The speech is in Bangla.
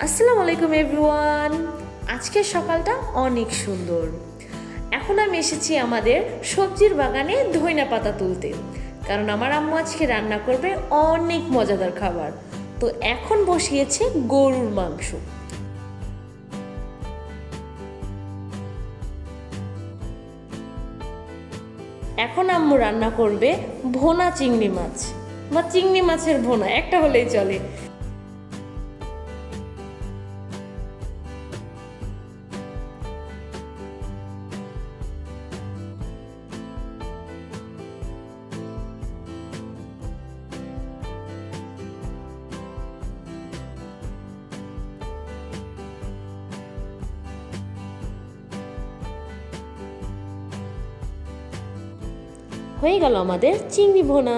আসসালামু আলাইকুম এভরিওয়ান। আজকের সকালটা অনেক সুন্দর। এখন আমি এসেছি আমাদের সবজির বাগানে ধইনা পাতা তুলতে, কারণ আমার আম্মু আজকে রান্না করবে অনেক মজাদার খাবার। তো এখন বসিয়েছে গরুর মাংস। এখন আম্মু রান্না করবে ভোনা চিংড়ি মাছ বা চিংড়ি মাছের ভোনা, একটা হলেই চলে। হয়ে গেল আমাদের চিংড়ি ভোনা।